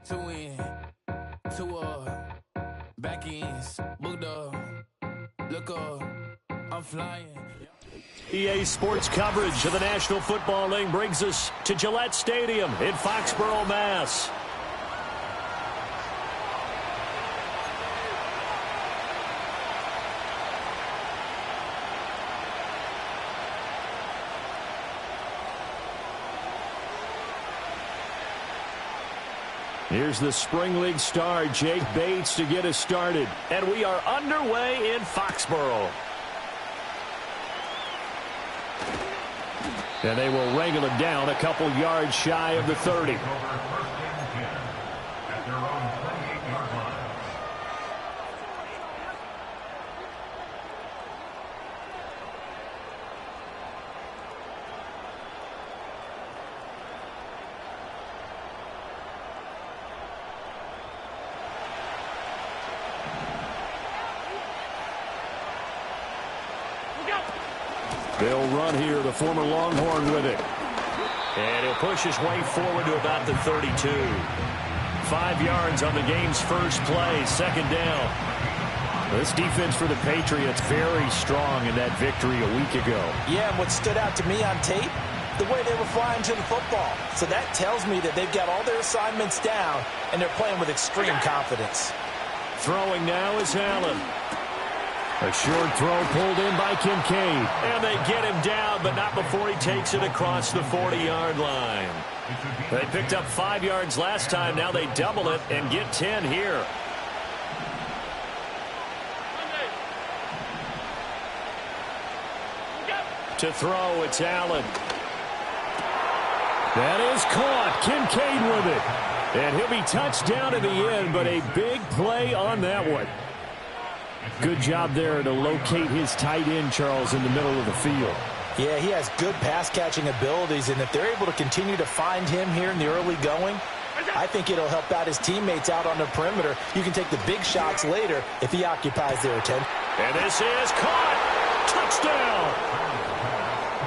Two in, two back ends, booked up, look up, I'm flying. EA Sports coverage of the National Football League brings us to Gillette Stadium in Foxborough, Mass. Here's the Spring League star, Jake Bates, to get us started. And we are underway in Foxborough. And they will wrangle it down a couple yards shy of the 30. They'll run here, the former Longhorn with it. And he'll push his way forward to about the 32. 5 yards on the game's first play, second down. This defense for the Patriots very strong in that victory a week ago. Yeah, and what stood out to me on tape, the way they were flying to the football. So that tells me that they've got all their assignments down, and they're playing with extreme confidence. Throwing now is Allen. A short throw pulled in by Kincaid. And they get him down, but not before he takes it across the 40-yard line. They picked up 5 yards last time. Now they double it and get 10 here. To throw, it's Allen. That is caught. Kincaid with it. And he'll be touched down in the end, but a big play on that one. Good job there to locate his tight end, Charles, in the middle of the field. Yeah, he has good pass-catching abilities, and if they're able to continue to find him here in the early going, I think it'll help out his teammates out on the perimeter. You can take the big shots later if he occupies their attention. And this is caught. Touchdown.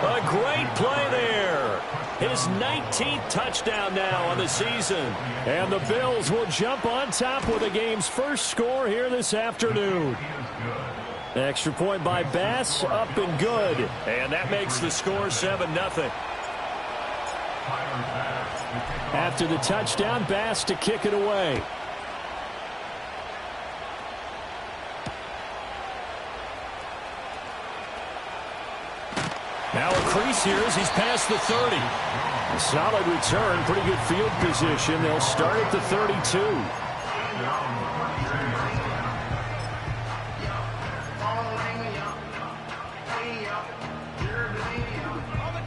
A great play there. His 19th touchdown now on the season. And the Bills will jump on top with the game's first score here this afternoon. Extra point by Bass, up and good. And that makes the score 7-0. After the touchdown, Bass to kick it away. Now a crease here as he's past the 30. A solid return, pretty good field position. They'll start at the 32.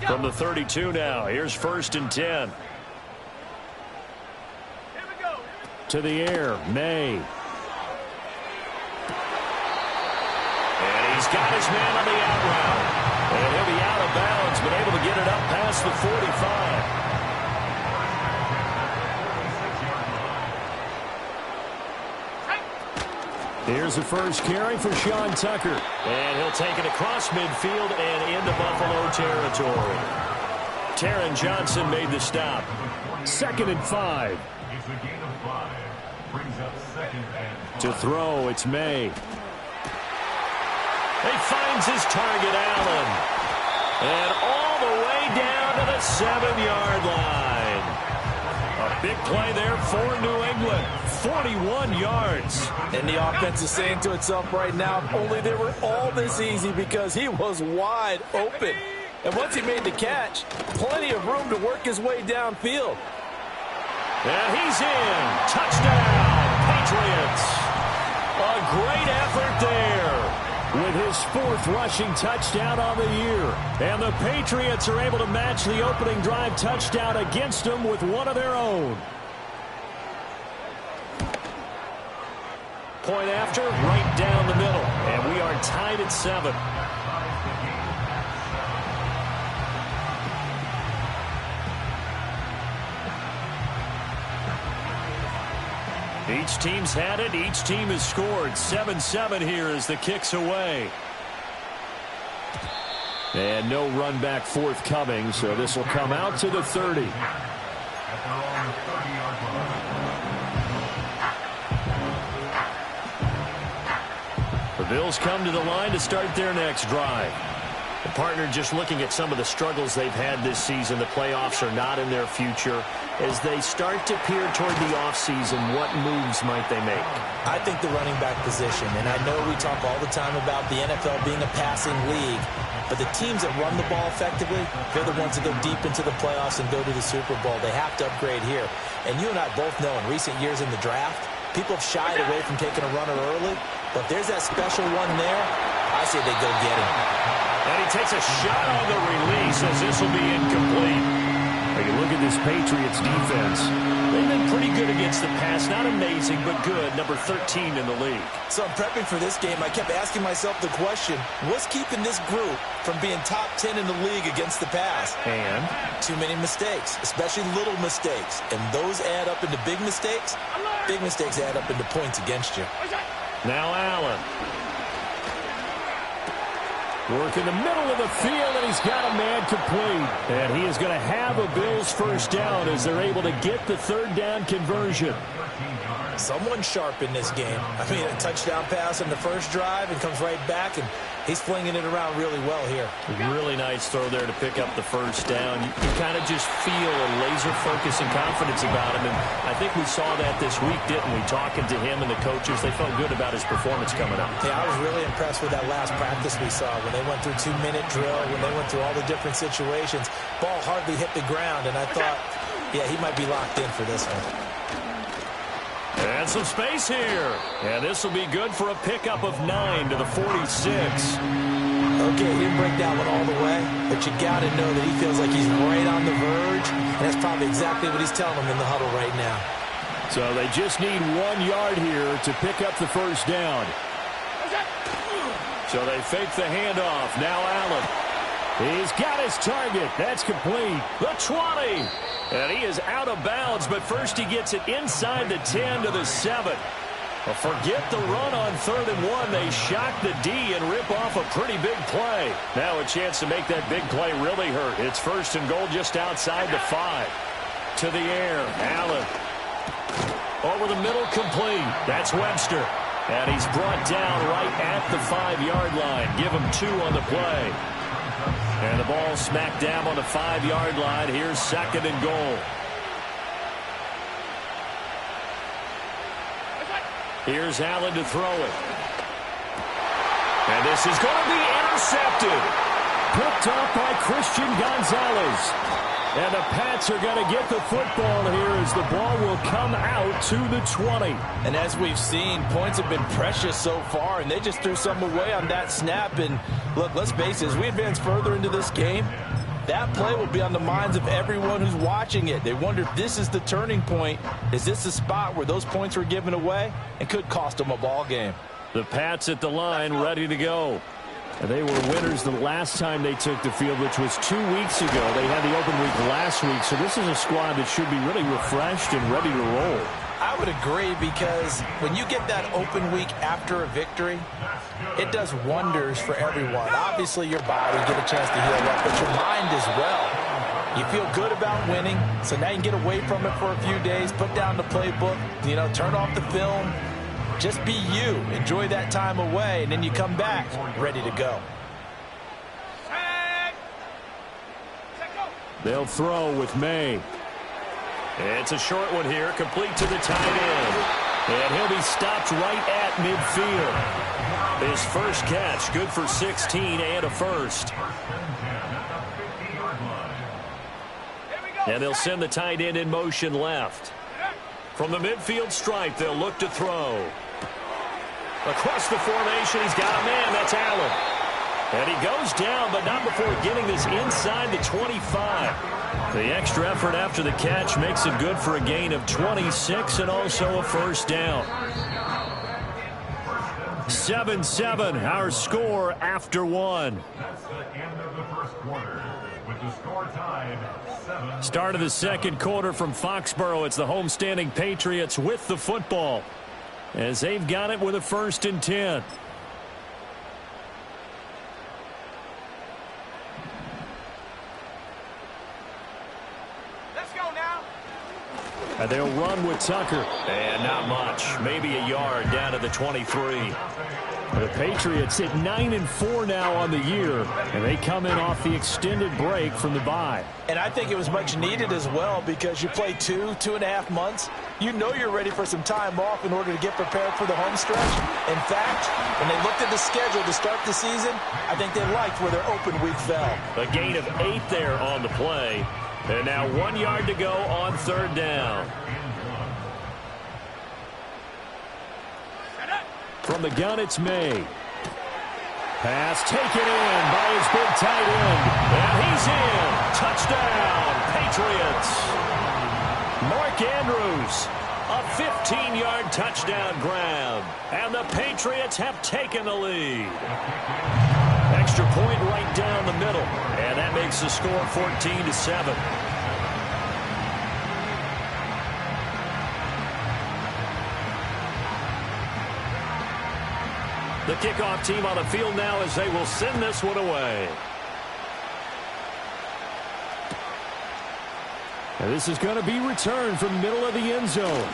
From the 32 now, here's 1st and 10. To the air, May. And he's got his man on the out route. And he'll be out of bounds, but able to get it up past the 45. Here's the first carry for Sean Tucker. And he'll take it across midfield and into Buffalo territory. Taron Johnson made the stop. 2nd and 5. To throw, it's May. He finds his target, Allen. And all the way down to the 7-yard line. A big play there for New England. 41 yards. And the offense is saying to itself right now, only they were all this easy because he was wide open. And once he made the catch, plenty of room to work his way downfield. And he's in. Touchdown, Patriots. A great effort there. With his 4th rushing touchdown on the year. And the Patriots are able to match the opening drive touchdown against them with one of their own. Point after, right down the middle. And we are tied at 7. Each team's had it. Each team has scored. 7-7 here as the kick's away. And no run back forthcoming, so this will come out to the 30. The Bills come to the line to start their next drive. The partner, just looking at some of the struggles they've had this season, the playoffs are not in their future. As they start to peer toward the offseason, what moves might they make? I think the running back position, and I know we talk all the time about the NFL being a passing league, but the teams that run the ball effectively, they're the ones that go deep into the playoffs and go to the Super Bowl. They have to upgrade here. And you and I both know in recent years in the draft, people have shied away from taking a runner early, but if there's that special one there, I say they go get him. And he takes a shot on the release as this will be incomplete. When you look at this Patriots defense, they've been pretty good against the pass. Not amazing, but good. Number 13 in the league. So I'm prepping for this game. I kept asking myself the question, what's keeping this group from being top 10 in the league against the pass? And? Too many mistakes, especially little mistakes. And those add up into big mistakes. Big mistakes add up into points against you. Now Allen. Work in the middle of the field, and he's got a man complete. And he is going to have a Bills first down as they're able to get the third down conversion. Someone sharp in this game. I mean, a touchdown pass on the first drive and comes right back, and he's flinging it around really well here. Really nice throw there to pick up the first down. You kind of just feel a laser focus and confidence about him, and I think we saw that this week, didn't we? Talking to him and the coaches, they felt good about his performance coming up. Yeah, I was really impressed with that last practice we saw when they went through 2-minute drill, when they went through all the different situations. Ball hardly hit the ground, and I thought, yeah, he might be locked in for this one. And some space here. And this will be good for a pickup of 9 to the 46. Okay, he didn't break that one all the way, but you got to know that he feels like he's right on the verge, and that's probably exactly what he's telling him in the huddle right now. So they just need 1 yard here to pick up the first down. So they fake the handoff. Now Allen. He's got his target. That's complete. The 20. And he is out of bounds, but first he gets it inside the 10 to the 7. Well, forget the run on 3rd and 1. They shock the D and rip off a pretty big play. Now a chance to make that big play really hurt. It's 1st and goal just outside the 5. To the air. Allen. Over the middle, complete. That's Webster. And he's brought down right at the 5-yard line. Give him 2 on the play. And the ball smacked down on the 5-yard line. Here's 2nd and goal. Here's Allen to throw it. And this is going to be intercepted. Picked off by Christian Gonzalez. And the Pats are going to get the football here as the ball will come out to the 20. And as we've seen, points have been precious so far, and they just threw some away on that snap. And look, let's face it, as we advance further into this game, that play will be on the minds of everyone who's watching it. They wonder if this is the turning point. Is this the spot where those points were given away and could cost them a ball game? The Pats at the line, ready to go. And they were winners the last time they took the field, which was 2 weeks ago. They had the open week last week, so this is a squad that should be really refreshed and ready to roll. I would agree, because when you get that open week after a victory, it does wonders for everyone. Obviously, your body, get a chance to heal up, but your mind as well. You feel good about winning, so now you can get away from it for a few days, put down the playbook, turn off the film. Just be you. Enjoy that time away, and then you come back ready to go. They'll throw with May. It's a short one here, complete to the tight end. And he'll be stopped right at midfield. His first catch, good for 16 and a first. And they'll send the tight end in motion left. From the midfield stripe, they'll look to throw. Across the formation, he's got a man. That's Allen. And he goes down, but not before getting this inside the 25. The extra effort after the catch makes it good for a gain of 26 and also a first down. 7-7, our score after 1. That's the end of the first quarter, with the score tied 7. Start of the second quarter from Foxborough. It's the homestanding Patriots with the football, as they've got it with a 1st and 10. Let's go now. And they'll run with Tucker. And not much. Maybe a yard down to the 23. The Patriots at 9-4 now on the year, and they come in off the extended break from the bye. And I think it was much needed as well because you play 2.5 months. You know you're ready for some time off in order to get prepared for the home stretch. In fact, when they looked at the schedule to start the season, I think they liked where their open week fell. A gain of 8 there on the play. And now 1 yard to go on 3rd down. From the gun, it's May. Pass taken in by his big tight end. And he's in. Touchdown, Patriots. Mark Andrews, a 15-yard touchdown grab. And the Patriots have taken the lead. Extra point right down the middle. And that makes the score 14-7. The kickoff team on the field now as they will send this one away. And this is going to be returned from middle of the end zone.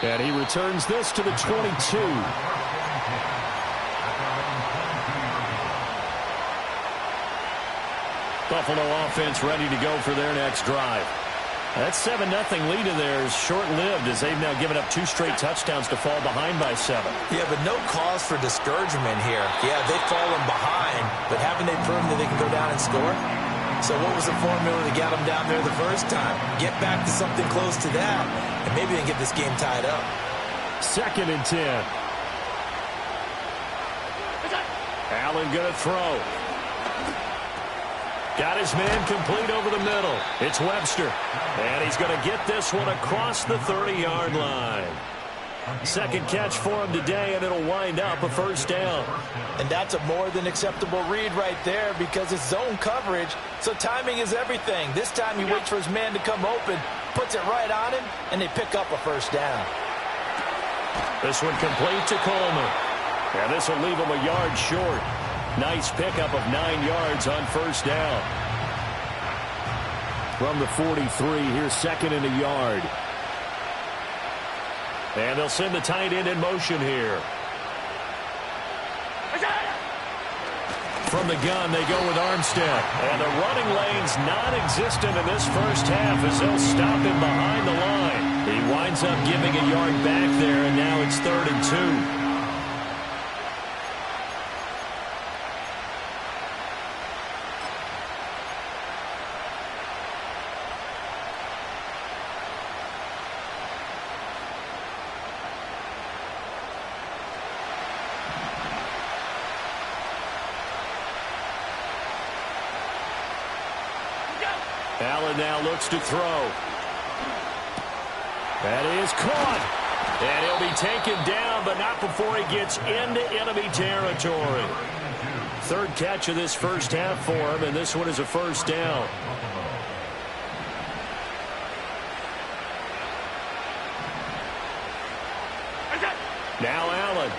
And he returns this to the 22. Buffalo offense ready to go for their next drive. That 7-0 lead in there is short-lived as they've now given up 2 straight touchdowns to fall behind by 7. Yeah, but no cause for discouragement here. Yeah, they've fallen behind, but haven't they proven that they can go down and score? So what was the formula to get them down there the first time? Get back to something close to that, and maybe they can get this game tied up. 2nd and 10. Allen going to throw. Got his man complete over the middle. It's Webster. And he's going to get this one across the 30-yard line. 2nd catch for him today, and it'll wind up a 1st down. And that's a more than acceptable read right there because it's zone coverage, so timing is everything. This time he waits for his man to come open, puts it right on him, and they pick up a 1st down. This one complete to Coleman. And this will leave him a yard short. Nice pickup of 9 yards on 1st down. From the 43, here's 2nd and a yard. And they'll send the tight end in motion here. From the gun, they go with Armstead. And the running lane's non-existent in this first half as they'll stop him behind the line. He winds up giving a yard back there, and now it's 3rd and 2. Allen now looks to throw. That is caught. And he'll be taken down, but not before he gets into enemy territory. 3rd catch of this first half for him, and this one is a 1st down. Now Allen.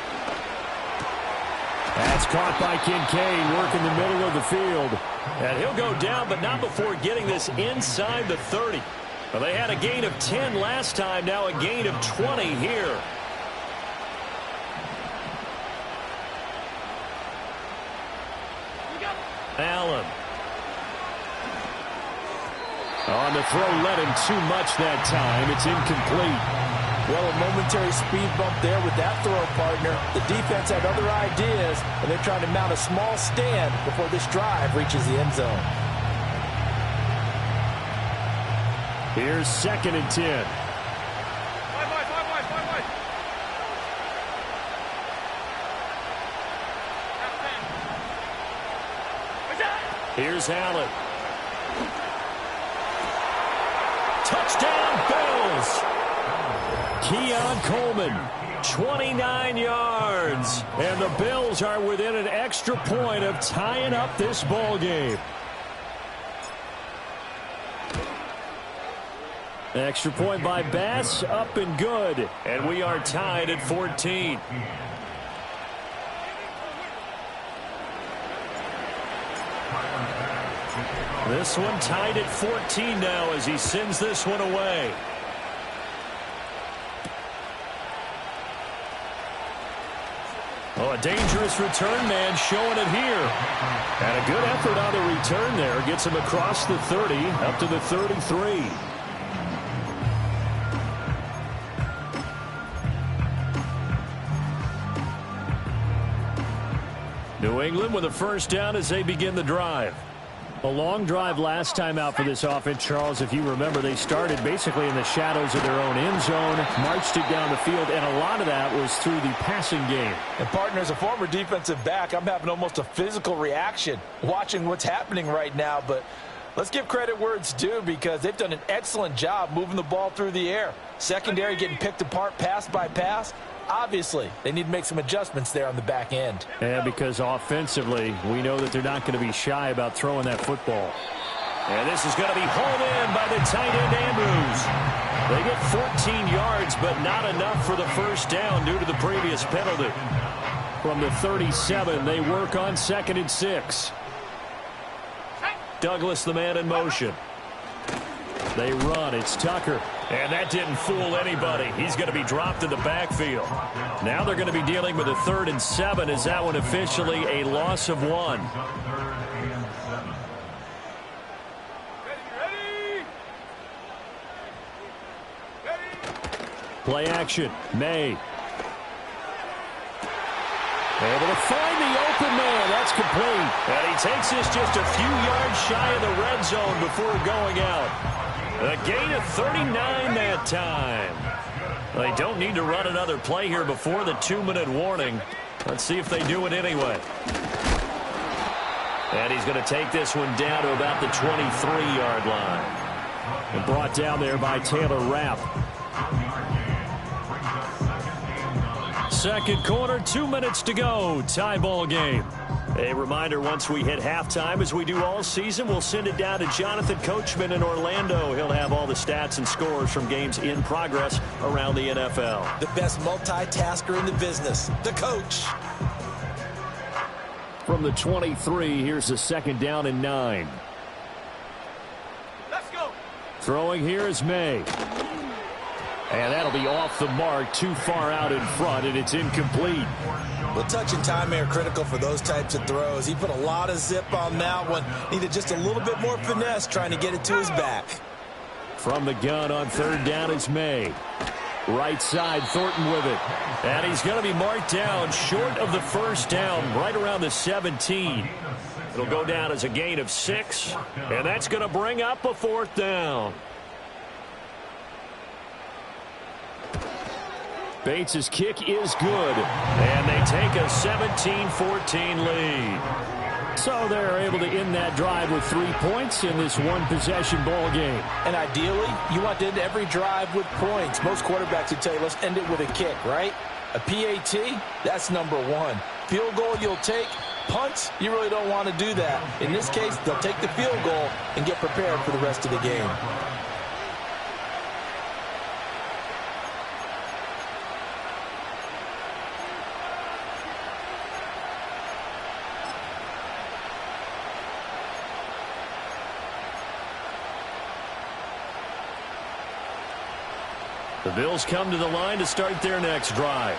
That's caught by Kincaid, working the middle of the field. And he'll go down, but not before getting this inside the 30. Well, they had a gain of 10 last time, now a gain of 20 here. Allen. On the throw, led him too much that time. It's incomplete. Well, a momentary speed bump there with that throw, partner. The defense had other ideas, and they're trying to mount a small stand before this drive reaches the end zone. Here's 2nd and 10. Here's Allen. Touchdown, Bills! Keon Coleman, 29 yards. And the Bills are within an extra point of tying up this ball game. Extra point by Bass, up and good. And we are tied at 14. This one tied at 14 now as he sends this one away. Oh, a dangerous return man showing it here. And a good effort on the return there. Gets him across the 30, up to the 33. New England with a first down as they begin the drive. A long drive last time out for this offense, Charles. If you remember, they started basically in the shadows of their own end zone, marched it down the field, and a lot of that was through the passing game. And, partner, as a former defensive back, I'm having almost a physical reaction watching what's happening right now. But let's give credit where it's due because they've done an excellent job moving the ball through the air. Secondary getting picked apart pass by pass. Obviously, they need to make some adjustments there on the back end. Yeah, because offensively, we know that they're not going to be shy about throwing that football. And this is going to be hauled in by the tight end, Andrews. They get 14 yards, but not enough for the first down due to the previous penalty. From the 37, they work on 2nd and 6. Douglas, the man in motion. They run. It's Tucker. And that didn't fool anybody. He's going to be dropped in the backfield. Now they're going to be dealing with a 3rd and 7. Is that one officially a loss of 1? Play action. May. Able to find the open man. That's complete. And he takes this just a few yards shy of the red zone before going out. A gain of 39 that time. They don't need to run another play here before the 2-minute warning. Let's see if they do it anyway. And he's going to take this one down to about the 23-yard line. And brought down there by Taylor Rapp. Second quarter, 2 minutes to go. Tie ball game. A reminder, once we hit halftime, as we do all season, we'll send it down to Jonathan Coachman in Orlando. He'll have all the stats and scores from games in progress around the NFL. The best multitasker in the business, the coach. From the 23, here's a 2nd down and 9. Let's go. Throwing here is May. And that'll be off the mark, too far out in front, and it's incomplete. Well, touch and time are critical for those types of throws. He put a lot of zip on that one. Needed just a little bit more finesse trying to get it to his back. From the gun on 3rd down is May. Right side, Thornton with it. And he's going to be marked down short of the first down, right around the 17. It'll go down as a gain of 6, and that's going to bring up a 4th down. Bates' kick is good, and they take a 17-14 lead. So they're able to end that drive with 3 points in this one-possession ball game. And ideally, you want to end every drive with points. Most quarterbacks would tell you, let's end it with a kick, right? A PAT, that's number 1. Field goal you'll take. Punts, you really don't want to do that. In this case, they'll take the field goal and get prepared for the rest of the game. The Bills come to the line to start their next drive.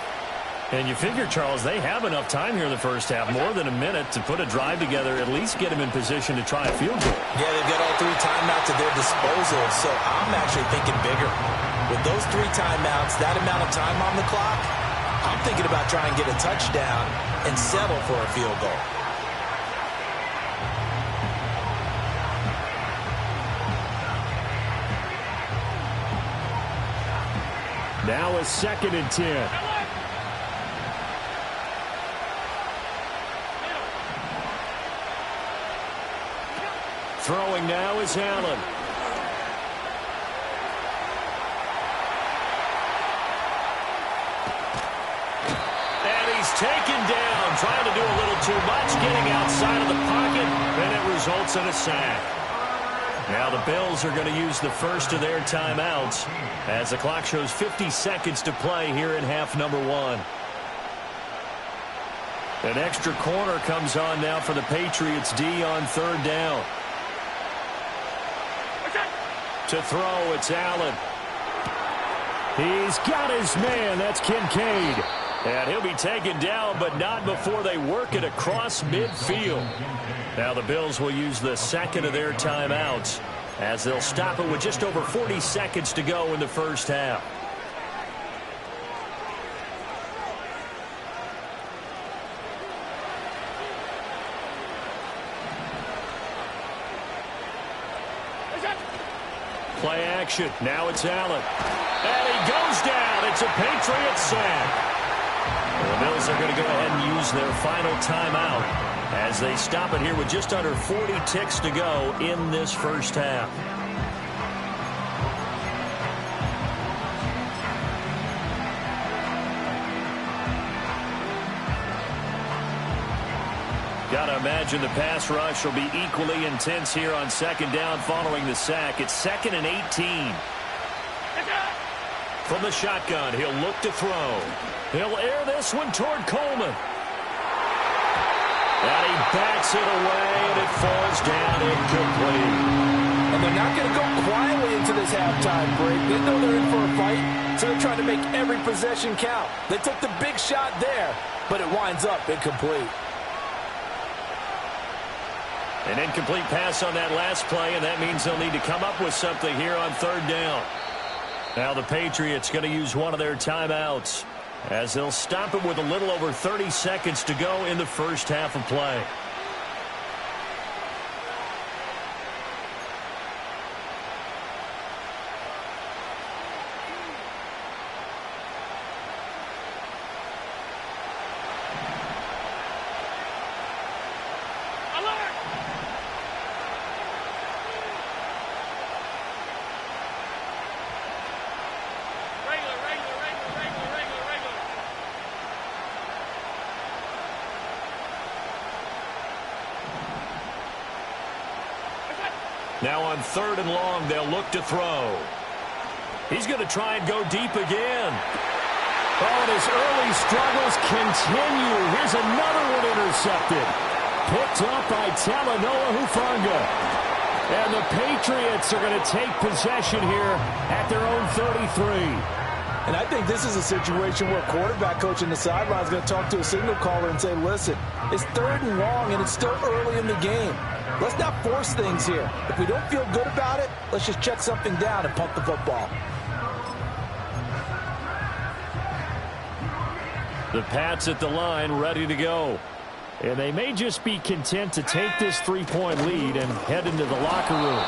And you figure, Charles, they have enough time here in the first half, more than a minute, to put a drive together, at least get them in position to try a field goal. Yeah, they've got all 3 timeouts at their disposal, so I'm actually thinking bigger. With those 3 timeouts, that amount of time on the clock, I'm thinking about trying to get a touchdown and settle for a field goal. Now a 2nd and 10. Throwing now is Allen. And he's taken down, trying to do a little too much, getting outside of the pocket, and it results in a sack. Now the Bills are going to use the first of their timeouts as the clock shows 50 seconds to play here in half number 1. An extra corner comes on now for the Patriots D on 3rd down. To throw, it's Allen. He's got his man. That's Kincaid. And he'll be taken down, but not before they work it across midfield. Now the Bills will use the second of their timeouts as they'll stop it with just over 40 seconds to go in the first half. Play action. Now it's Allen. And he goes down. It's a Patriots sack. The Bills are going to go ahead and use their final timeout as they stop it here with just under 40 ticks to go in this first half. Got to imagine the pass rush will be equally intense here on second down following the sack. It's 2nd and 18. From the shotgun, he'll look to throw. He'll air this one toward Coleman. And he backs it away, and it falls down incomplete. And they're not going to go quietly into this halftime break. They know they're in for a fight, so they're trying to make every possession count. They took the big shot there, but it winds up incomplete. An incomplete pass on that last play, and that means they'll need to come up with something here on third down. Now the Patriots going to use one of their timeouts as they'll stop it with a little over 30 seconds to go in the first half of play. Now on 3rd and long, they'll look to throw. He's going to try and go deep again. Oh, and his early struggles continue. Here's another one intercepted. Picked up by Talanoa Hufanga. And the Patriots are going to take possession here at their own 33. And I think this is a situation where a quarterback coach in the sideline is going to talk to a signal caller and say, listen, it's 3rd and long and it's still early in the game. Let's not force things here. If we don't feel good about it, let's just check something down and pump the football. The Pats at the line ready to go. And they may just be content to take this 3-point lead and head into the locker room.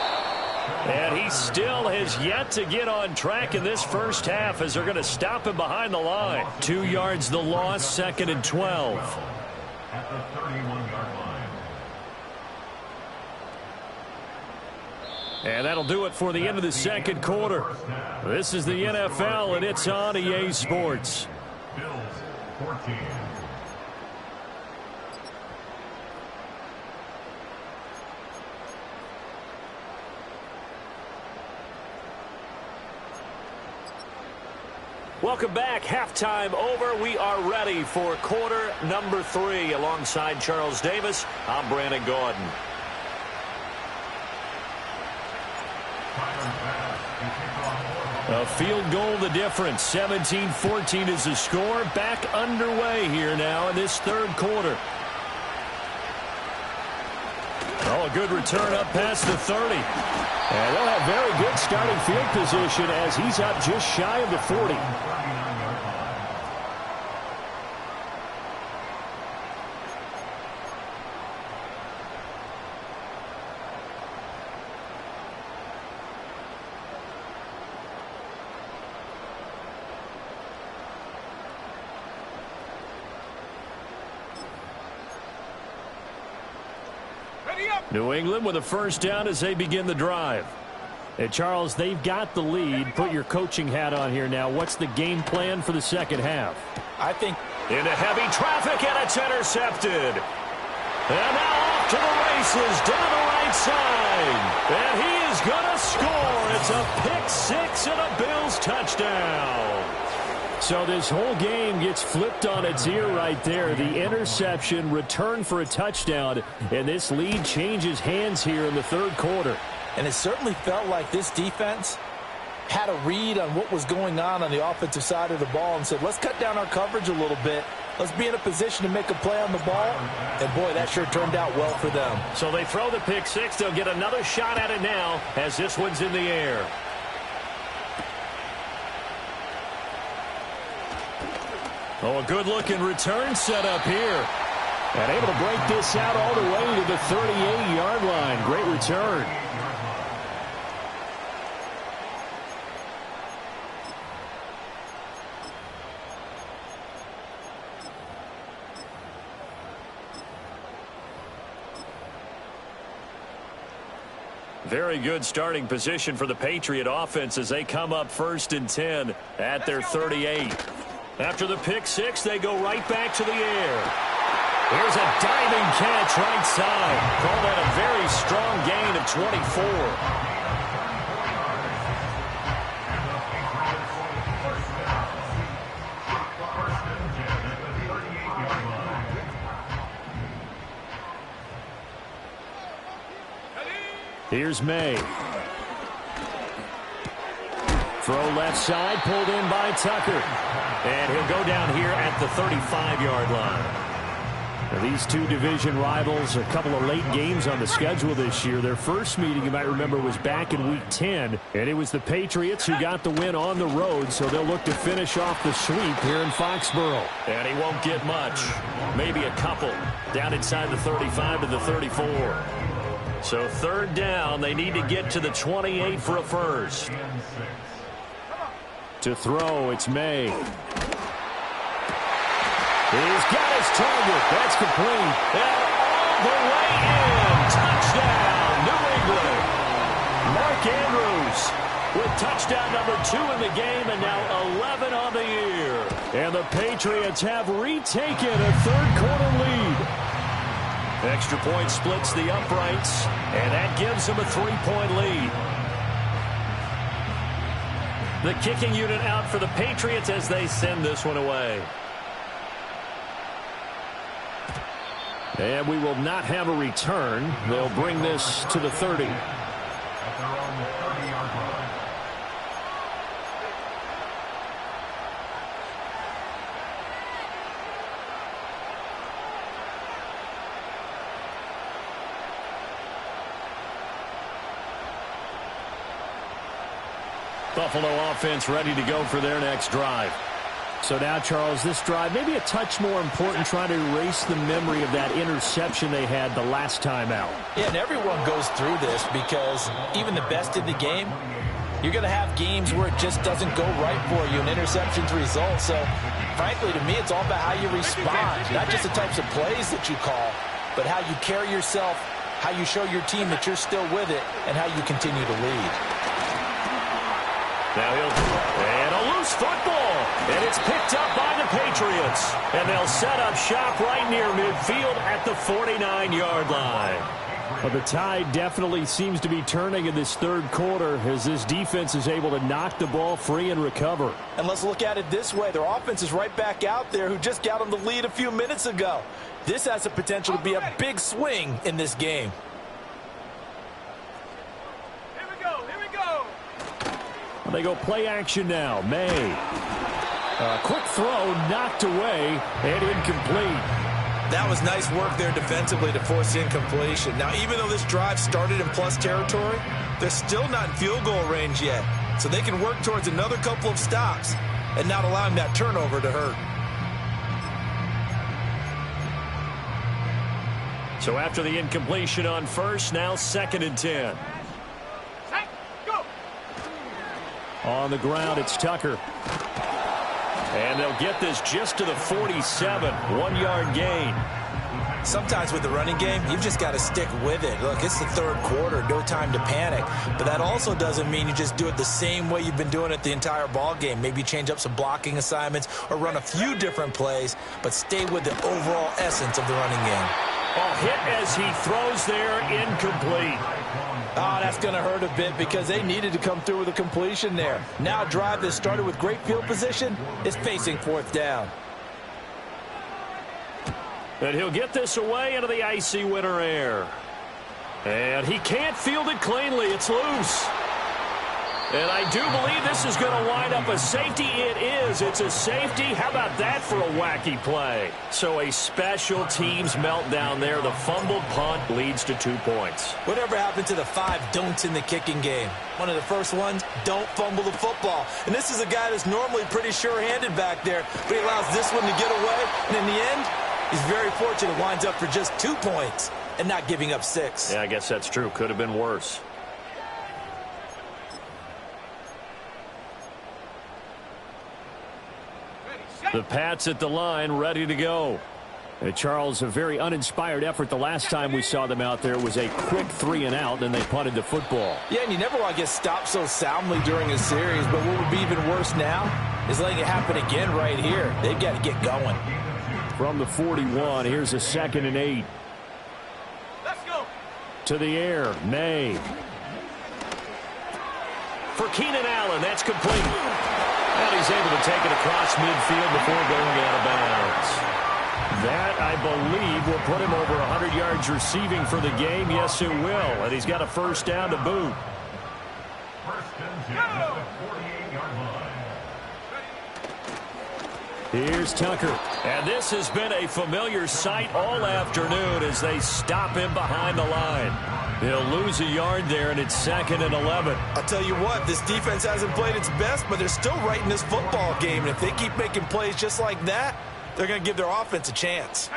And he still has yet to get on track in this first half as they're going to stop him behind the line. 2 yards the loss, 2nd and 12. At the 31-yard line. And that'll do it for the end of the second quarter. This is the NFL, and it's on EA Sports. Bills 14. Welcome back. Halftime over. We are ready for quarter number 3. Alongside Charles Davis, I'm Brandon Gordon. A field goal the difference. 17-14 is the score. Back underway here now in this third quarter. Oh, a good return up past the 30. And they'll have very good starting field position as he's up just shy of the 40. New England with a first down as they begin the drive. And Charles, they've got the lead. Put your coaching hat on here now. What's the game plan for the second half? I think into heavy traffic, and it's intercepted. And now off to the races down the right side. And he is going to score. It's a pick six and a Bills touchdown. So this whole game gets flipped on its ear right there. The interception, return for a touchdown, and this lead changes hands here in the third quarter. And it certainly felt like this defense had a read on what was going on the offensive side of the ball and said, let's cut down our coverage a little bit. Let's be in a position to make a play on the ball. And, boy, that sure turned out well for them. So they throw the pick six. They'll get another shot at it now as this one's in the air. Oh, a good-looking return set up here. And able to break this out all the way to the 38-yard line. Great return. Very good starting position for the Patriot offense as they come up 1st and 10 at their 38. After the pick six, they go right back to the air. Here's a diving catch right side. Call that a very strong gain of 24. Here's May. Throw left side, pulled in by Tucker. And he'll go down here at the 35-yard line. Now, these two division rivals, a couple of late games on the schedule this year. Their first meeting, you might remember, was back in Week 10. And it was the Patriots who got the win on the road, so they'll look to finish off the sweep here in Foxborough. And he won't get much. Maybe a couple. Down inside the 35 to the 34. So 3rd down, they need to get to the 28 for a first. To throw, it's May. He's got his target. That's complete. And all the way in. Touchdown, New England. Mark Andrews with touchdown number 2 in the game and now 11 on the year. And the Patriots have retaken a 3rd quarter lead. Extra point splits the uprights, and that gives them a 3-point lead. The kicking unit out for the Patriots as they send this one away. And we will not have a return. They'll bring this to the 30. Buffalo offense ready to go for their next drive. So now, Charles, this drive maybe a touch more important, trying to erase the memory of that interception they had the last time out. Yeah, and everyone goes through this because even the best in the game, you're going to have games where it just doesn't go right for you, and interceptions result. So, frankly, to me, it's all about how you respond, not just the types of plays that you call, but how you carry yourself, how you show your team that you're still with it, and how you continue to lead. Now and a loose football, and it's picked up by the Patriots. And they'll set up shop right near midfield at the 49-yard line. Well, the tide definitely seems to be turning in this 3rd quarter as this defense is able to knock the ball free and recover. And let's look at it this way. Their offense is right back out there who just got them the lead a few minutes ago. This has the potential to be a big swing in this game. They go play action now. May. A quick throw knocked away and incomplete. That was nice work there defensively to force incompletion. Now, even though this drive started in plus territory, they're still not in field goal range yet. So they can work towards another couple of stops and not allowing that turnover to hurt. So after the incompletion on first, now 2nd and 10. On the ground, it's Tucker. And they'll get this just to the 47, 1-yard gain. Sometimes with the running game, you've just got to stick with it. Look, it's the 3rd quarter, no time to panic. But that also doesn't mean you just do it the same way you've been doing it the entire ball game. Maybe change up some blocking assignments or run a few different plays, but stay with the overall essence of the running game. A hit as he throws there, incomplete. Oh, that's going to hurt a bit because they needed to come through with a completion there. Now a drive that started with great field position is facing 4th down. And he'll get this away into the icy winter air. And he can't field it cleanly. It's loose. And I do believe this is going to wind up a safety. It is. It's a safety. How about that for a wacky play? So a special teams meltdown there. The fumbled punt leads to 2 points. Whatever happened to the 5 don'ts in the kicking game? One of the first ones, don't fumble the football. And this is a guy that's normally pretty sure-handed back there, but he allows this one to get away. And in the end, he's very fortunate, winds up for just 2 points and not giving up 6. Yeah, I guess that's true. Could have been worse. The Pats at the line, ready to go. Charles, a very uninspired effort the last time we saw them out there was a quick 3 and out, and they punted the football. Yeah, and you never want to get stopped so soundly during a series, but what would be even worse now is letting it happen again right here. They've got to get going. From the 41, here's a 2nd and 8. Let's go. To the air, May. For Keenan Allen, that's complete. And he's able to take it across midfield before going out of bounds. That, I believe, will put him over 100 yards receiving for the game. Yes, it will. And he's got a first down to boot. First and 10 at the 48-yard line. Here's Tucker. And this has been a familiar sight all afternoon as they stop him behind the line. He'll lose a yard there, and it's 2nd and 11. I'll tell you what, this defense hasn't played its best, but they're still right in this football game. And if they keep making plays just like that, they're going to give their offense a chance.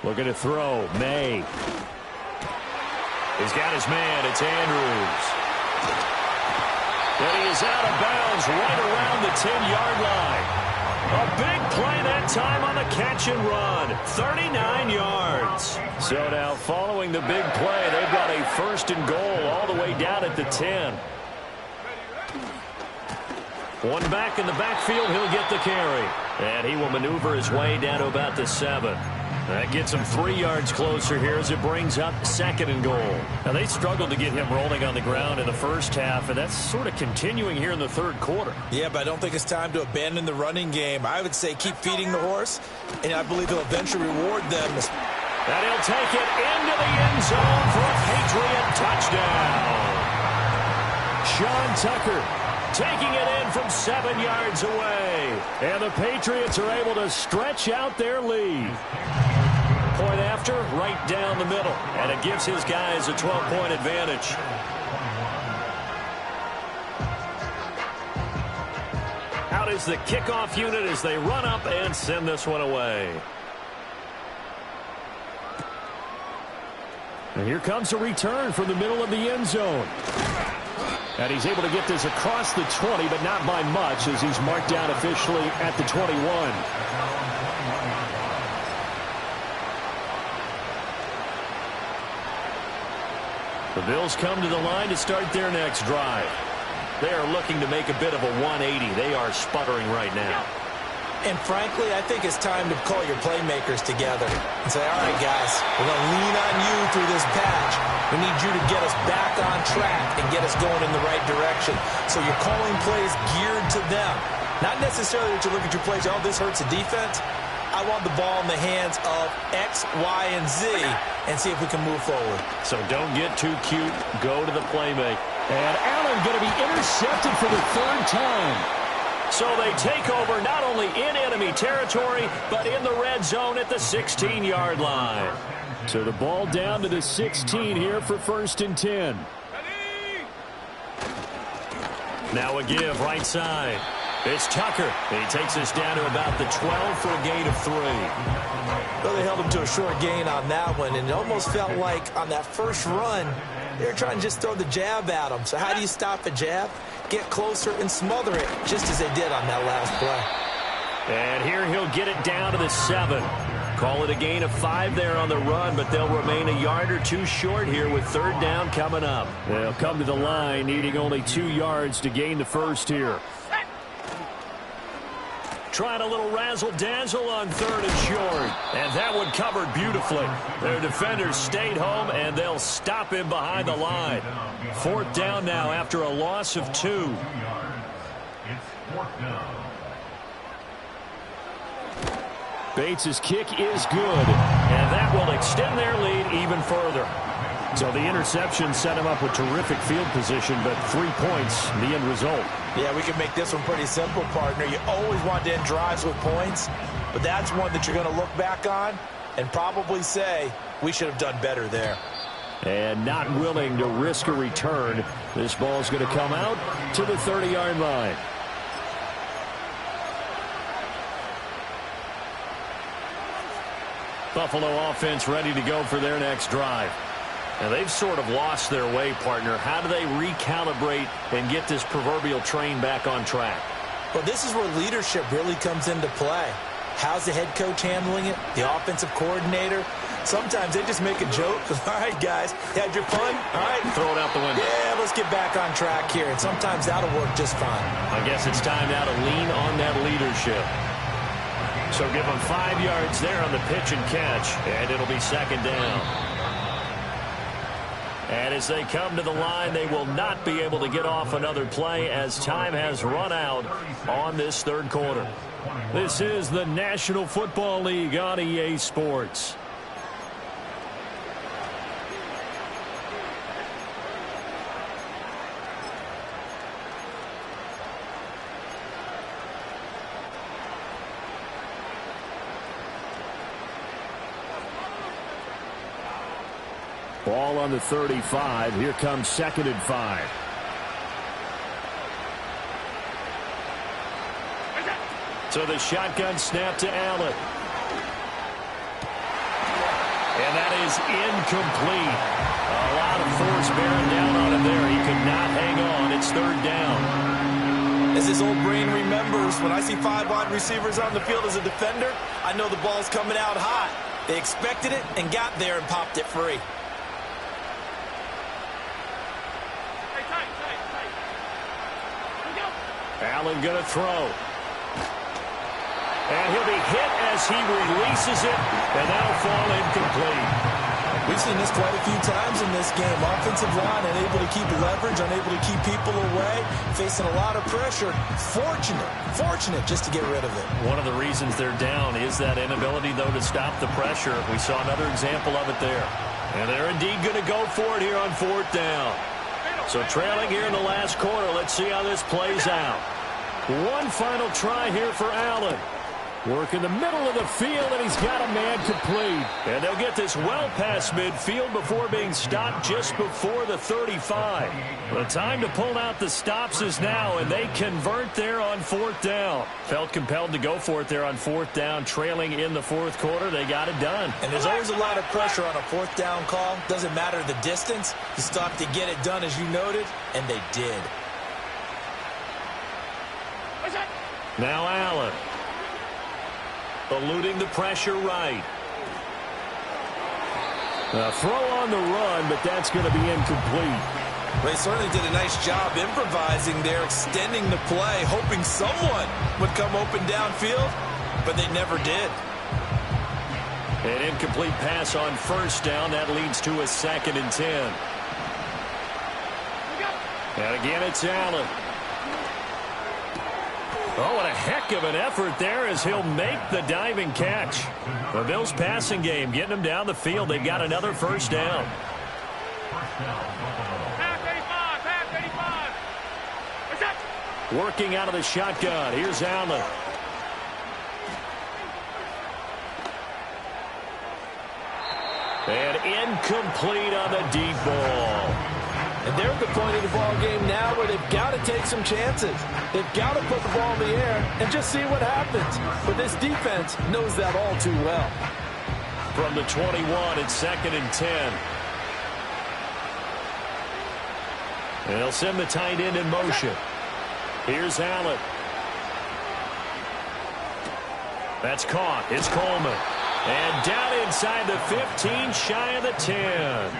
Looking to throw. May. He's got his man. It's Andrews. And he is out of bounds right around the 10-yard line. A big play that time on the catch and run. 39 yards. So now following the big play, they've got a 1st and goal all the way down at the 10. One back in the backfield, he'll get the carry. And he will maneuver his way down to about the 7. That gets him 3 yards closer here as it brings up 2nd and goal. Now, they struggled to get him rolling on the ground in the first half, and that's sort of continuing here in the 3rd quarter. Yeah, but I don't think it's time to abandon the running game. I would say keep feeding the horse, and I believe they'll eventually reward them. And he'll take it into the end zone for a Patriot touchdown. Sean Tucker taking it in from 7 yards away. And the Patriots are able to stretch out their lead. Point after, right down the middle. And it gives his guys a 12-point advantage. Out is the kickoff unit as they run up and send this one away. And here comes a return from the middle of the end zone. And he's able to get this across the 20, but not by much as he's marked down officially at the 21. The Bills come to the line to start their next drive. They are looking to make a bit of a 180. They are sputtering right now. And frankly, I think it's time to call your playmakers together and say, all right, guys, we're going to lean on you through this patch. We need you to get us back on track and get us going in the right direction. So you're calling plays geared to them. Not necessarily that you look at your plays, oh, this hurts the defense. I want the ball in the hands of X, Y, and Z and see if we can move forward. So don't get too cute. Go to the playmaker. And Allen going to be intercepted for the 3rd time. So they take over not only in enemy territory, but in the red zone at the 16-yard line. So the ball down to the 16 here for 1st and 10. Now a give right side. It's Tucker. He takes us down to about the 12 for a gain of 3. Well, they held him to a short gain on that one, and it almost felt like on that first run, they were trying to just throw the jab at him. So how do you stop a jab? Get closer and smother it, just as they did on that last play. And here he'll get it down to the 7. Call it a gain of 5 there on the run, but they'll remain a yard or 2 short here with 3rd down coming up. They'll come to the line needing only 2 yards to gain the first here. Trying a little razzle-dazzle on 3rd and short. And that one covered beautifully. Their defenders stayed home, and they'll stop him behind the line. 4th down now after a loss of 2. It's 4th down. Bates' kick is good, and that will extend their lead even further. So the interception set him up with terrific field position, but 3 points, the end result. Yeah, we can make this one pretty simple, partner. You always want to end drives with points, but that's one that you're going to look back on and probably say, we should have done better there. And not willing to risk a return. This ball's going to come out to the 30-yard line. Buffalo offense ready to go for their next drive. Now, they've sort of lost their way, partner. How do they recalibrate and get this proverbial train back on track? Well, this is where leadership really comes into play. How's the head coach handling it? The offensive coordinator? Sometimes they just make a joke. All right, guys, had your fun? All right. Throw it out the window. Yeah, let's get back on track here. And sometimes that'll work just fine. I guess it's time now to lean on that leadership. So give them 5 yards there on the pitch and catch, and it'll be second down. And as they come to the line, they will not be able to get off another play as time has run out on this third quarter. This is the National Football League on EA Sports. Ball on the 35. Here comes 2nd and 5. So the shotgun snap to Allen. And that is incomplete. A lot of force bearing down on him there. He could not hang on. It's 3rd down. As his old brain remembers, when I see 5 wide receivers on the field as a defender, I know the ball's coming out hot. They expected it and got there and popped it free. Allen going to throw. And he'll be hit as he releases it, and that'll fall incomplete. We've seen this quite a few times in this game. Offensive line unable to keep leverage, unable to keep people away, facing a lot of pressure. Fortunate just to get rid of it. One of the reasons they're down is that inability, though, to stop the pressure. We saw another example of it there. And they're indeed going to go for it here on 4th down. So trailing here in the last quarter, let's see how this plays out. One final try here for Allen. Work in the middle of the field, and he's got a man complete. And they'll get this well past midfield before being stopped just before the 35. The time to pull out the stops is now, and they convert there on 4th down. Felt compelled to go for it there on 4th down, trailing in the 4th quarter. They got it done. And there's always a lot of pressure on a 4th down call. Doesn't matter the distance. You stop to get it done, as you noted, and they did. Now Allen. Eluding the pressure right. A throw on the run, but that's going to be incomplete. They certainly did a nice job improvising there, extending the play, hoping someone would come open downfield, but they never did. An incomplete pass on 1st down. That leads to a 2nd and 10. And again, it's Allen. Oh, what a heck of an effort there as he'll make the diving catch. The Bills passing game getting them down the field. They've got another 1st down. Working out of the shotgun. Here's Allen. And incomplete on the deep ball. And they're at the point of the ball game now where they've got to take some chances. They've got to put the ball in the air and just see what happens. But this defense knows that all too well. From the 21, it's 2nd and 10. And they'll send the tight end in motion. Here's Allen. That's caught. It's Coleman. And down inside the 15, shy of the 10.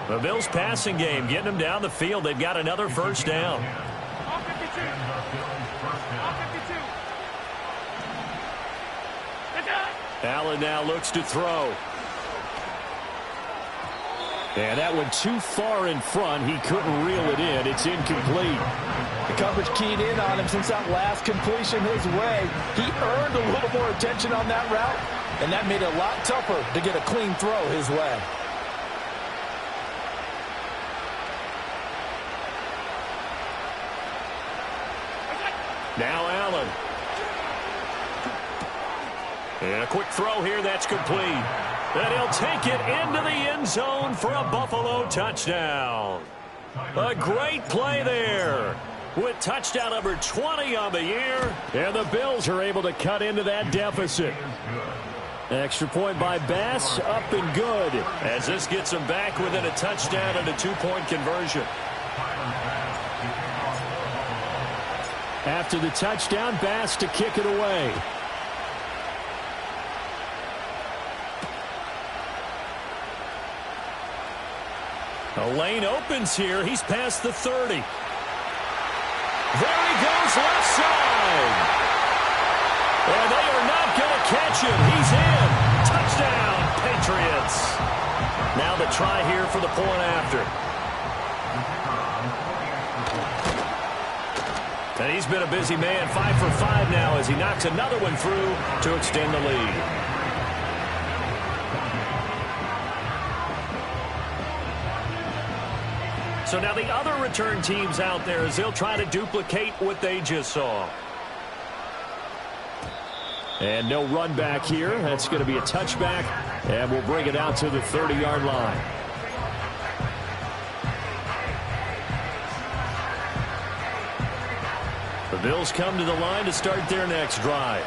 The Bills passing game getting them down the field. They've got another 1st down. Allen now looks to throw. And that one too far in front. He couldn't reel it in. It's incomplete. The coverage keyed in on him since that last completion his way. He earned a little more attention on that route, and that made it a lot tougher to get a clean throw his way. And a quick throw here that's complete. And he'll take it into the end zone for a Buffalo touchdown. A great play there with touchdown number 20 on the year. And the Bills are able to cut into that deficit. Extra point by Bass, up and good. As this gets them back within a touchdown and a two-point conversion. After the touchdown, Bass to kick it away. A lane opens here. He's past the 30. There he goes left side. And they are not going to catch him. He's in. Touchdown, Patriots. Now the try here for the point after. And he's been a busy man, 5 for 5 now as he knocks another one through to extend the lead. So now the other return teams out there as they'll try to duplicate what they just saw. And no run back here. That's going to be a touchback, and we'll bring it out to the 30-yard line. The Bills come to the line to start their next drive.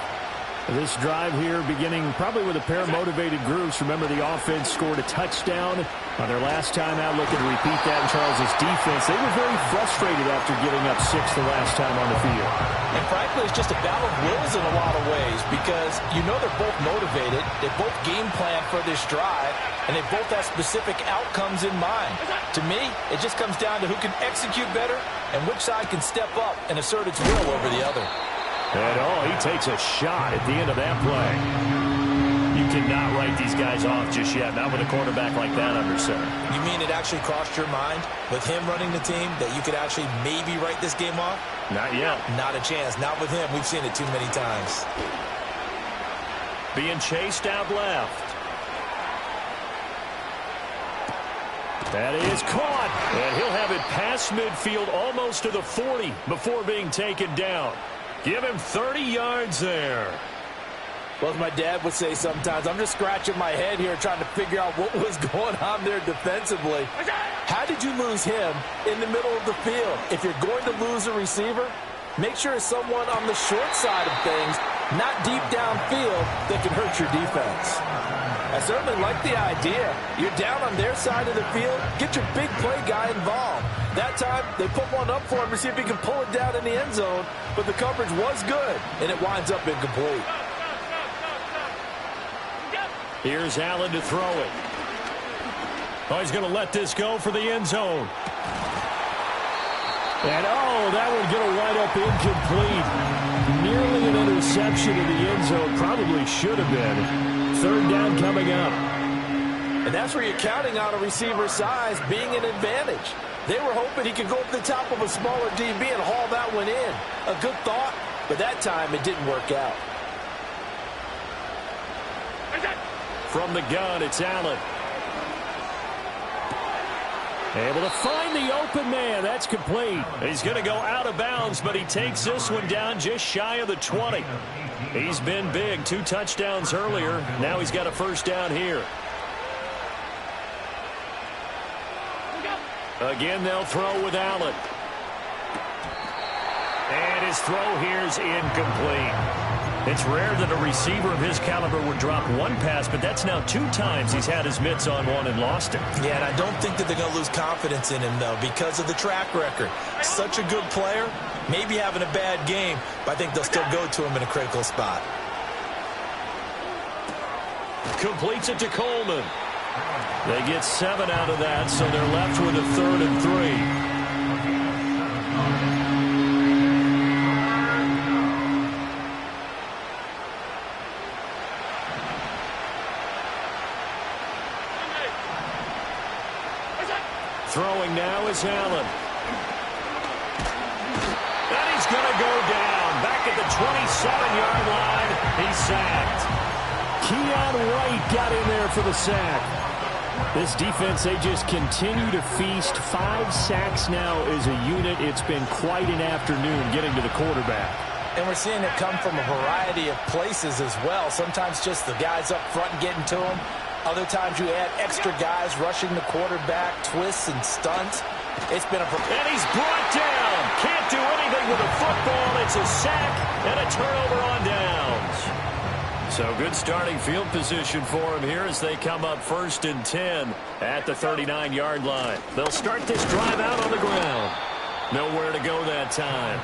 This drive here beginning probably with a pair of motivated groups. Remember, the offense scored a touchdown on their last time out, looking to repeat that in Charles' defense. They were very frustrated after giving up 6 the last time on the field. And frankly, it's just a battle of wills in a lot of ways because you know they're both motivated. They both game plan for this drive, and they both have specific outcomes in mind. To me, it just comes down to who can execute better and which side can step up and assert its will over the other. And he takes a shot at the end of that play. You cannot write these guys off just yet, not with a quarterback like that under center. You mean it actually crossed your mind with him running the team that you could actually maybe write this game off? Not yet. Not a chance. Not with him. We've seen it too many times. Being chased out left. That is caught. And he'll have it past midfield almost to the 40 before being taken down. Give him 30 yards there. Well, as my dad would say sometimes, I'm just scratching my head here trying to figure out what was going on there defensively. How did you lose him in the middle of the field? If you're going to lose a receiver, make sure it's someone on the short side of things, not deep downfield, that can hurt your defense. I certainly like the idea. You're down on their side of the field. Get your big play guy involved. That time, they put one up for him to see if he can pull it down in the end zone, but the coverage was good, and it winds up incomplete. Here's Allen to throw it. Oh, he's going to let this go for the end zone. And, that would get a wind up incomplete. Nearly an interception in the end zone. Probably should have been. Third down coming up. And that's where you're counting on a receiver's size being an advantage. They were hoping he could go up the top of a smaller DB and haul that one in. A good thought, but that time it didn't work out. From the gun, it's Allen. Able to find the open man. That's complete. He's going to go out of bounds, but he takes this one down just shy of the 20. He's been big. 2 touchdowns earlier. Now he's got a first down here. Again, they'll throw with Allen. And his throw here is incomplete. It's rare that a receiver of his caliber would drop one pass, but that's now 2 times he's had his mitts on one and lost it. Yeah, and I don't think that they're going to lose confidence in him, though, because of the track record. Such a good player, maybe having a bad game, but I think they'll still go to him in a critical spot. Completes it to Coleman. They get 7 out of that, so they're left with a 3rd and 3. Throwing now is Allen. And he's going to go down. Back at the 27-yard line. He's sacked. Keon Wright got in there for the sack. This defense, they just continue to feast. 5 sacks now as a unit. It's been quite an afternoon getting to the quarterback. And we're seeing it come from a variety of places as well. Sometimes just the guys up front getting to him. Other times you add extra guys rushing the quarterback, twists and stunts. It's been and he's brought down. Can't do anything with the football. It's a sack and a turnover on downs. So good starting field position for him here as they come up 1st and 10 at the 39-yard line. They'll start this drive out on the ground. Nowhere to go that time.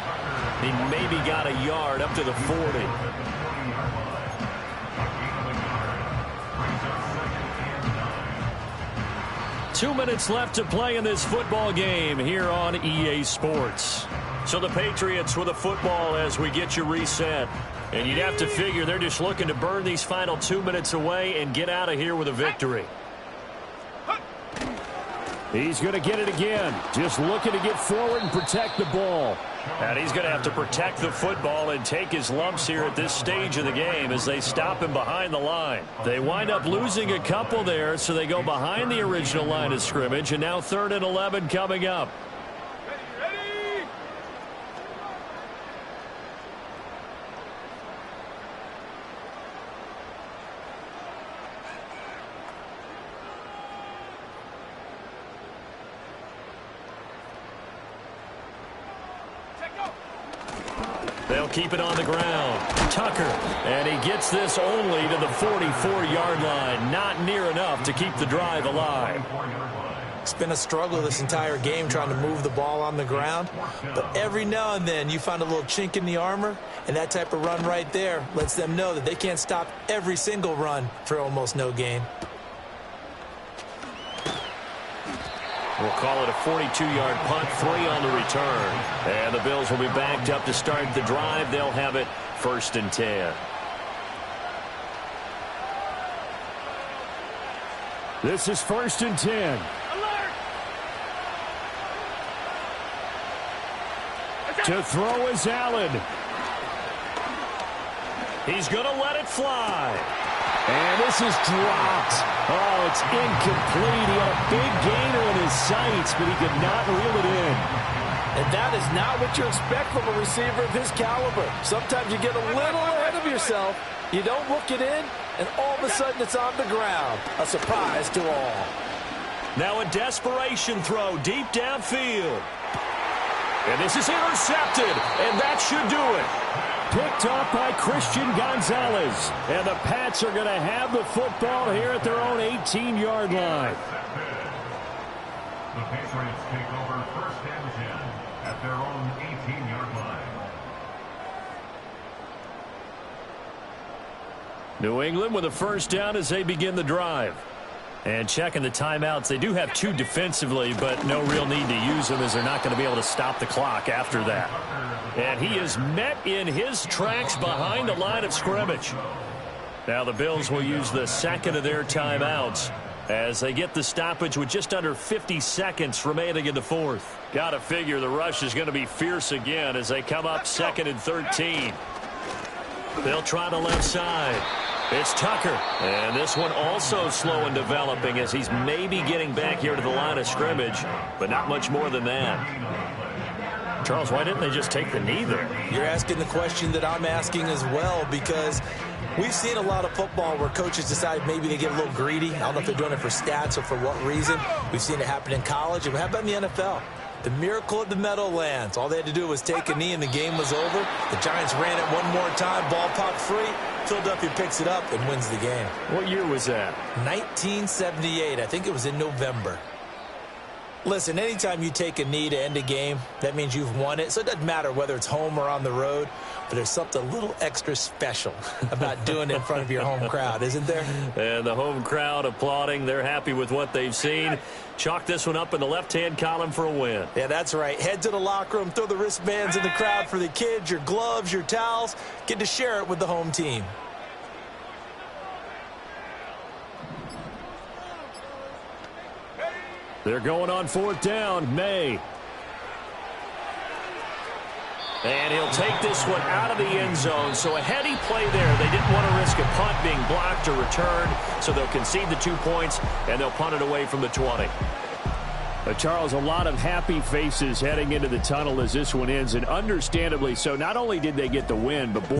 He maybe got a yard up to the 40. 2 minutes left to play in this football game here on EA Sports. So the Patriots with a football as we get you reset. And you'd have to figure they're just looking to burn these final 2 minutes away and get out of here with a victory. He's going to get it again. Just looking to get forward and protect the ball. And he's going to have to protect the football and take his lumps here at this stage of the game as they stop him behind the line. They wind up losing a couple there, so they go behind the original line of scrimmage, and now 3rd and 11 coming up. They'll keep it on the ground. Tucker, and he gets this only to the 44-yard line. Not near enough to keep the drive alive. It's been a struggle this entire game trying to move the ball on the ground. But every now and then you find a little chink in the armor, and that type of run right there lets them know that they can't stop every single run for almost no gain. We'll call it a 42-yard punt, 3 on the return. And the Bills will be backed up to start the drive. They'll have it 1st and 10. This is 1st and 10. To throw is Allen. He's going to let it fly. And this is dropped. Oh, it's incomplete. He had a big gainer in his sights, but he could not reel it in. And that is not what you expect from a receiver of his caliber. Sometimes you get a little ahead of yourself. You don't look it in, and all of a sudden it's on the ground. A surprise to all. Now a desperation throw deep downfield. And this is intercepted, and that should do it. Picked up by Christian Gonzalez. And the Pats are going to have the football here at their own 18-yard line. The Patriots take over 1st and 10 at their own 18-yard line. New England with a 1st down as they begin the drive. And checking the timeouts, they do have 2 defensively, but no real need to use them as they're not going to be able to stop the clock after that. And he is met in his tracks behind the line of scrimmage. Now the Bills will use the 2nd of their timeouts as they get the stoppage with just under 50 seconds remaining in the 4th. Got to figure the rush is going to be fierce again as they come up 2nd and 13. They'll try the left side. It's Tucker, and this one also slow in developing as he's maybe getting back here to the line of scrimmage, but not much more than that. Charles, why didn't they just take the knee there? You're asking the question that I'm asking as well, because we've seen a lot of football where coaches decide maybe they get a little greedy. I don't know if they're doing it for stats or for what reason. We've seen it happen in college, and how about in the NFL? The miracle at the Meadowlands. All they had to do was take a knee and the game was over. The Giants ran it one more time. Ball popped free. Philadelphia picks it up and wins the game. What year was that? 1978. I think it was in November. Listen, anytime you take a knee to end a game, that means you've won it. So it doesn't matter whether it's home or on the road, but there's something a little extra special about doing it in front of your home crowd, isn't there? And the home crowd applauding. They're happy with what they've seen. Chalk this one up in the left-hand column for a win. Yeah, that's right. Head to the locker room, throw the wristbands in the crowd for the kids, your gloves, your towels. Get to share it with the home team. They're going on 4th down. May. And he'll take this one out of the end zone. So a heady play there. They didn't want to risk a punt being blocked or returned. So they'll concede the 2 points, and they'll punt it away from the 20. But Charles, a lot of happy faces heading into the tunnel as this one ends, and understandably so. Not only did they get the win, but boy,